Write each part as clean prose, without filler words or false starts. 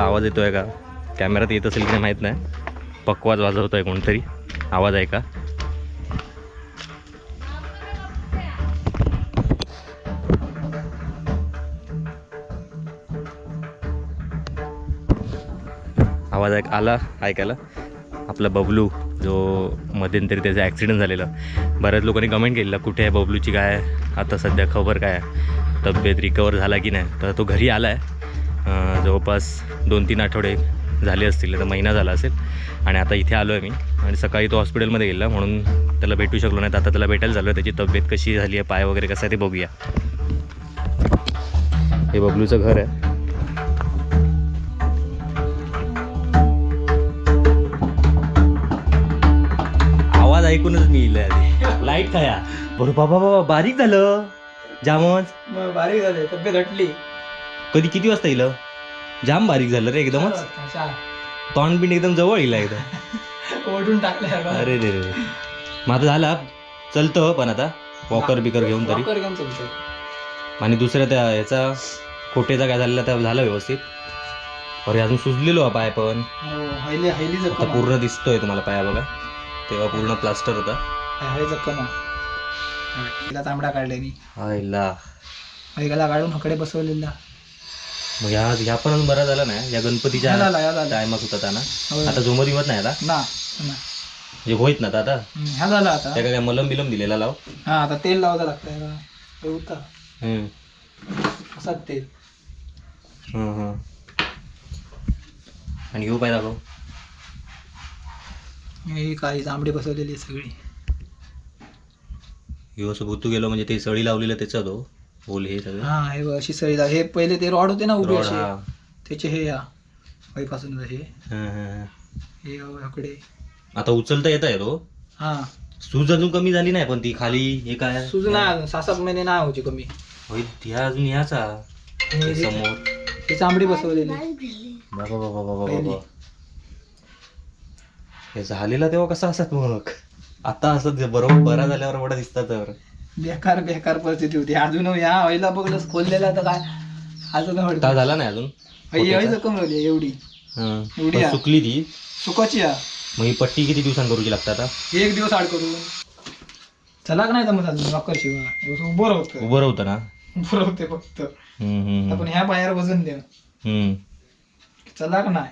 आवाज येतोय का? कॅमेऱ्यात येत असेल की नाही माहीत नाही. पकवाज वाजवतोय कोणतरी, आवाज आहे का? आवाज आला ऐकायला. आपला बबलू जो मध्यंतरी त्याचा ॲक्सिडेंट झालेला, बऱ्याच लोकांनी कमेंट केलेला कुठे आहे बबलूची, काय आता सध्या खबर काय आहे, तब्येत रिकवर झाला की नाही. तर तो घरी आला आहे, जवळपास 2-3 आठवडे झाले असतील, तर महिना झाला असेल. आणि आता इथे आलो आहे मी. आणि सकाळी तो हॉस्पिटलमध्ये गेला म्हणून त्याला भेटू शकलो नाही. तर आता त्याला भेटायला झालो आहे. त्याची तब्येत कशी झाली आहे, पाय वगैरे कसं आहे ते बघूया. हे बबलूचं घर आहे. आवाज ऐकूनच मी लाईट खाया. बरं बाबा बारीक झालं जामच. बारीक झाले, तब्येत हटली. कधी किती वाजता येईल? जाम बारीक झालं रे एकदमच. तोंड बिंड एकदम जवळ येईल एकदम. ओढून टाकले. अरे रे रे. माझं झाला चलतं पण आता वॉकर बिकर घेऊन तरी. आणि दुसऱ्या त्या ह्याचा खोटेचा काय झालेला त्या झाला व्यवस्थित. अरे अजून सुजलेलो हा पाय पण. आता पूर्ण दिसतोय तुम्हाला पाया बघा. तेव्हा पूर्ण प्लास्टर होता. तांबडा काढल्यानी आईला काढून हकडे बसवलेला. मग ह्या पण बरा झाला नाही. या गणपतीच्या टायमात होता त्यांना. आता झोमत येत नाही आता ना जे होईत ना आता. ह्या झाला आता. त्या काय मलम बिलम दिलेला लाव. हा आता तेल लावायला लागतंय होता. असं तेल. आणि येऊ पाहिजे दाखव. ही काही जांभडी बसवलेली सगळी. हे असं भुतू गेलो म्हणजे ते सळी लावलेलं त्याचा तो होल हे सगळं. हा हे अशी सळी हे पहिले ते रॉड होते ना उभे रॉड, असे, त्याचे हे या पासून हे हकडे. आता उचलता येता येतो. हा सूज अजून कमी झाली नाही पण ती खाली हे काय सूज नाही अजून 6-7 महिने नाही व्हायची कमी. ह्या अजून ह्याचा समोर ही चांबडी बसवलेली. बाबा बाबा बाबा बाबा हे झालेला तेव्हा कसा असत मग. आता असं बरोबर बरा झाल्यावर एवढा दिसतात. तर बेकार परिस्थिती होती. अजून या व्हायला बघलंच खोललेला तर काय अजून झाला नाही अजून. जखम होती एवढी सुकली ती सुकाची. मग ही पट्टी किती दिवसांनी करूची लागते आता? 1 दिवस आड करून चला नाही जमत अजून. वाकर शिवा उभं राहतं ना. उभं राहते फक्त. आपण ह्या पायावर वजन दे चला का नाही.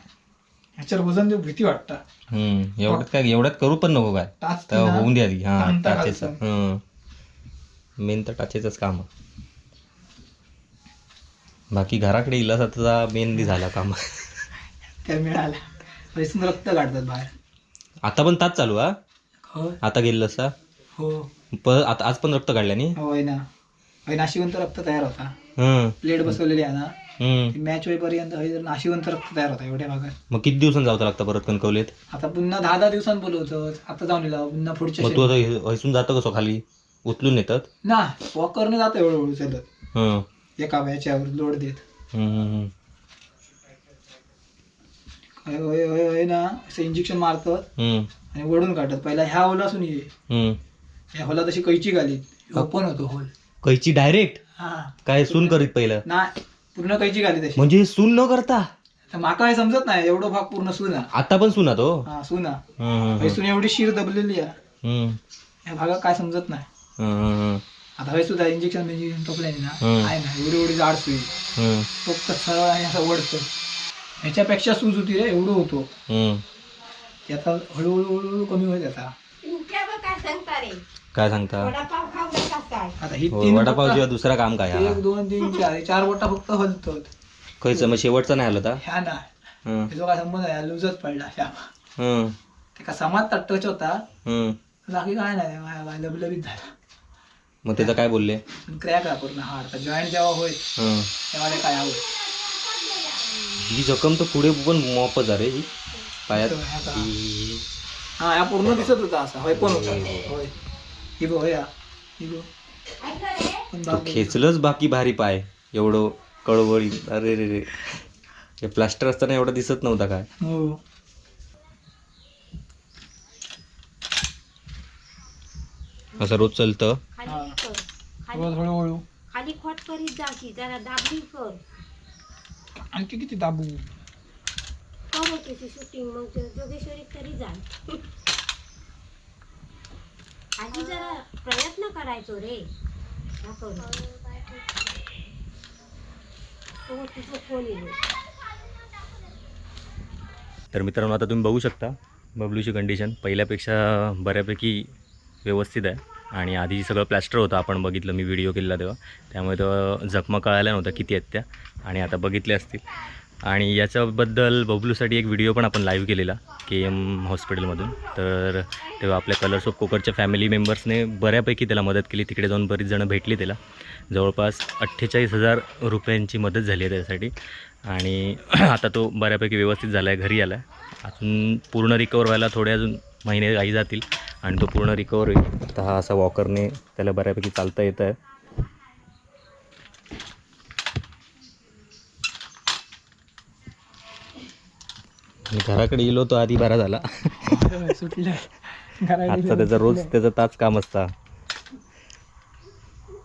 ह्याच्यावर वजन देऊ भीती वाटतं. एवढ्यात करू पण नको काय होऊन द्या आधी. हा टाचेचं मेन तर टाचेचंच काम. बाकी घराकडे इला त्याचा मेन झाला काम. त्या मिळाला पैसून रक्त काढतात बाहेर. आता पण ताच चालू. आता गेलं असता हो. आता आज पण रक्त काढल्याने. होय ना. नाशिवंत रक्त तयार होता. प्लेट बसवलेली आहे ना. मॅच होईपर्यंत नाशिवंत रक्त तयार होता एवढ्या भागात. मग किती दिवसांनी जावं लागतं परत कणकवलीत? आता पुन्हा 10 दिवसांनी बोलवतं. आता जाऊन येईल पुन्हा पुढच्या. तू आता हैसून जातं कसं खाली उचलून येतात ना. वॉकरने जातं एवढं चालत एका याच्यावर लोड देत. ना असं इंजेक्शन मारतात आणि वडून काढतात. पहिला ह्या होल असून ह्या होला तशी कैची घाली ओपन होतो होल. कैची डायरेक्ट काय सून करीत पहिलं नाही पूर्ण कैची घाली तशी. म्हणजे सून न करता माका हे समजत नाही. एवढं भाग पूर्ण सुना. आता पण सुना तो. हा सुना. सुन एवढी शिर दबलेली आहे या भागात काय समजत नाही. आता हे सुद्धा इंजेक्शन टोपल्याने ना आहे ना एवढी जाड सुई फक्त सरळ आणि असं वडतं. ह्याच्यापेक्षा सूज होती रे एवढं होतो. आता हळूहळू कमी होत. आता काय सांगता आता ही वडापाव जेव्हा दुसरा काम काय 1 2 3 4 बोटा फक्त हलतात. खयचं मग शेवटचा नाही आलं ह्या ना त्याचा काय संबंध आहे. लुजच पडला त्या का समाज टच होता. बाकी काय नाही लबलबीत झाला. मग त्याचं काय बोलले? क्रॅक आहे पूर्ण हाड. जॉईंट जेव्हा होईल तेव्हा काय हवं. ही जखम तर पुढे पण मॉपच आहे रे ही पायात. हा या पूर्ण दिसत होता असा. होय पण होता. होय ही बघ होय तो खेचलंच बाकी भारी पाय एवढं कळवळी. अरे रे रे हे प्लास्टर असताना एवढं दिसत नव्हता काय. हो असं रोज चालतं. हळूहळू खाली खोट करीत जायची जरा दाबली कर. आणखी किती दाबू. करू तिची शूटिंग मग जोगेश्वरी तरी जाल. आधी जरा प्रयत्न करायचो रे. करू तो तुझं फोन येईल. तर मित्रांनो आता तुम्ही बघू शकता बबलूची कंडिशन पहिल्यापेक्षा बऱ्यापैकी व्यवस्थित आहे. आणि आधी सगळं प्लॅस्टर होतं, आपण बघितलं, मी व्हिडिओ केला तेव्हा, त्यामुळे तो जखमा कळाल्या नव्हत्या किती आहेत त्या, आणि आता बघितल्या असतील. आणि याच्याबद्दल बबलूसाठी एक व्हिडिओ पण आपण लाईव्ह केलेला KM हॉस्पिटलमधून. तर तेव्हा आपल्या कलर्स ऑफ कोकरच्या फॅमिली मेंबर्सने बऱ्यापैकी त्याला मदत केली. तिकडे जाऊन बरीच जणं भेटली त्याला. जवळपास 48,000 रुपयांची मदत झाली आहे त्यासाठी. आणि आता तो बऱ्यापैकी व्यवस्थित झाला आहे, घरी आला आहे. अजून पूर्ण रिकवर व्हायला थोडे अजून महिने काही जातील आणि तो पूर्ण रिकवर होईल. आता हा असा वॉकरने त्याला बऱ्यापैकी चालता येतं आहे. घराकडे गेलो तो आधी बरा झाला. सुटलं आजचा त्याचा रोज त्याचा ताच काम असता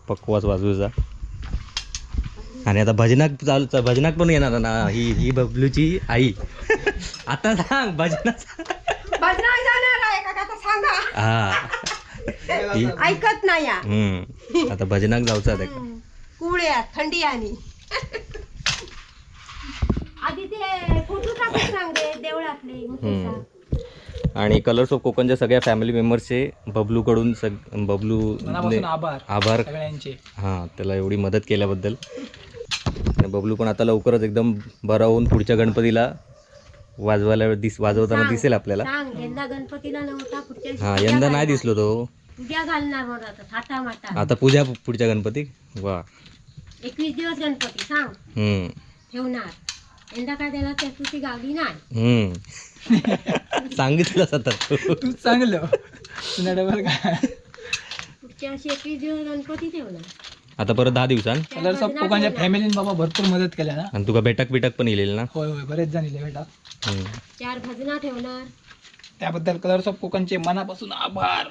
पकवास वाजूचा. आणि आता भजनाक चालू, भजनाक पण येणार ना ही बबलूची आई. आता सांग भजनाचा. हा ऐकत नाही या. आता भजनाक जाऊचा कुळ्या थंडी आणि आधी ते फोटो टाकून सांग रे देवळातले मुकेशा. आणि कलर्स ऑफ कोकणच्या सगळ्या फॅमिली मेंबर्सचे बबलूकडून बबलू मनापासून आभार सगळ्यांचे. हां, त्याला एवढी मदत केल्याबद्दल. आणि बबलू पण आता लवकरच एकदम बरा होऊन पुढच्या गणपतीला वाजवताना दिसेल आपल्याला. सांग यंदा गणपतीला नव्हता पुढच्या हां, यंदा नाही दिसलो तो. पूजा घालणार म्हणून आता थाटा माटा. आता पूजा पुढच्या गणपती. वा 21 दिवस गणपती सांग ठेवणार. यंदा काय त्याला चतुर्थी गावली नाही. सांगितलं सतत तू चांगलं तुला डबल काय. पुढच्या वर्षी 21 दिवस गणपती ठेवणार. आता परत 10 दिवसांत. कलर्स ऑफ कोकणच्या फॅमिलीने बाबा भरपूर मदत केल्या ना. आणि तुका बेटक पण येईल ना. होय होय, बरेच जण इले बेटा. 4 भजना ठेवणार. त्याबद्दल कलर्स ऑफ कोकणचे मनापासून आभार.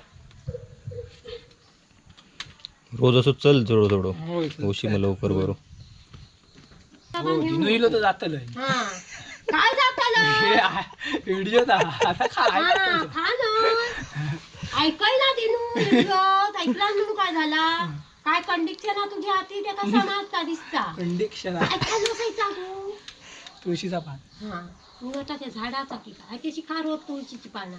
रोज असं चल थोडं थोडं होय होशी मग लवकर बरो. जिनुईलो तर जातलं काय जातालं व्हिडिओ आता ऐकाय ना दिनू ऐकला म्हणून काय झाला. काय कंडिक्शन तुझ्या हाती ते कसा मागता दिसता. कंडिक्शन ऐकायला नसायचा तू. तुळशीचा पान. हा तू आता त्या झाडाचा की काय त्याची खार होत तुळशीची पानं.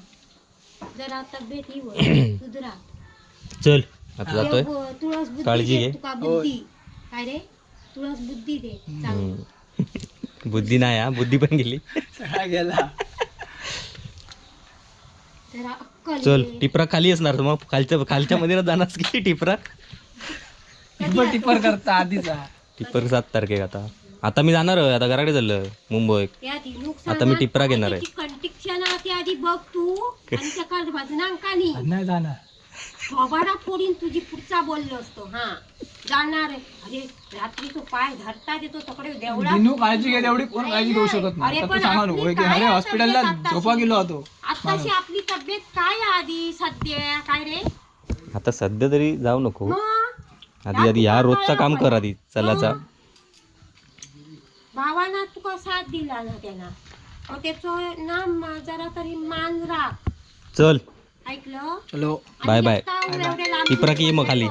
जरा तब्येत ही होय सुधरा. चल आता जातोय. तुळस काळजी घे. तुका बुद्धी काय रे तुळस बुद्धी दे चांगली. बुद्धी नाही हा, बुद्धी पण गेली. सगळा गेला. जरा अक्कल चल टिपरा खाली असणार मग खालच्या मध्ये जाणार की टिपरा. टिपर करता आधीचा. टिपर 7 तारखेक. आता मी जाणार आहे, आता घराकडे चाललोय मुंबई. आता मी टिपरा घेणार आहे. कंटिक्शन आधी बघ तू आणि त्या भजनांकानी नाही जाणार. थोबाडा फोडीन तुझी पुढचा बोललो असतो. हा जाणार अरे रात्री तो पाय धरता देतो तकडे देवळा. जिनू काळजी घे तेवढी कोण काळजी घेऊ शकत नाही. तू सांगा नको की अरे हॉस्पिटलला झोपा गेलो होतो. आताशी आपली तब्येत काय आधी सध्या काय रे. आता सध्या तरी जाऊ नको. मग आधी ह्या रोजचा काम कर आधी चलाचा. भावाना तुका साथ दिला ना त्याला त्याचं ना जरा तरी मान राख. चल ऐकलं. चलो बाय बाय. टिपराक ये मग खाली.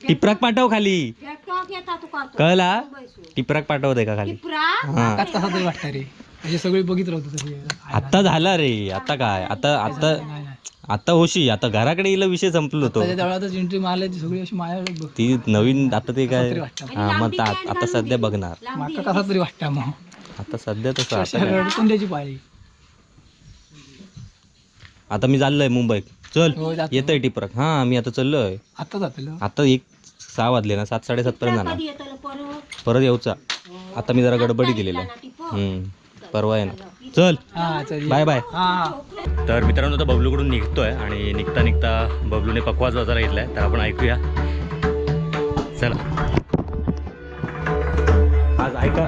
टिपराक पाठव खाली. कळला. टिपराक पाठवते का खाली. आता कसा तरी वाटतं रे. म्हणजे सगळी बघितलं होतं तरी. आता झाला रे. आता काय आता होशी. आता घराकडे येईल विषय संपलो होतो. देवळातच एंट्री मारली ती सगळी अशी माया बघ. ती नवीन आता ते काय. हा मग आता सध्या बघणार. माका कसा तरी वाटतं मग. आता सध्या तसं आता काय. रडकून द्यायची पाळी. आता मी चाललोय मुंबईत. चल हो, जातो. येतोय टिपराक. हा मी आता चाललोय. आता जातलो. आता 6 वाजले ना. 7 साडेसात पर्यंत जाणार. परत येऊचा. आता मी जरा गडबडी दिलेला. परवा येणार. चल हा चल बाय बाय. हा. तर मित्रांनो आता बबलूकडून निघतोय आणि निघता बबलूने पकवाज वाजायला घेतलाय. तर आपण ऐकूया. चला आज ऐका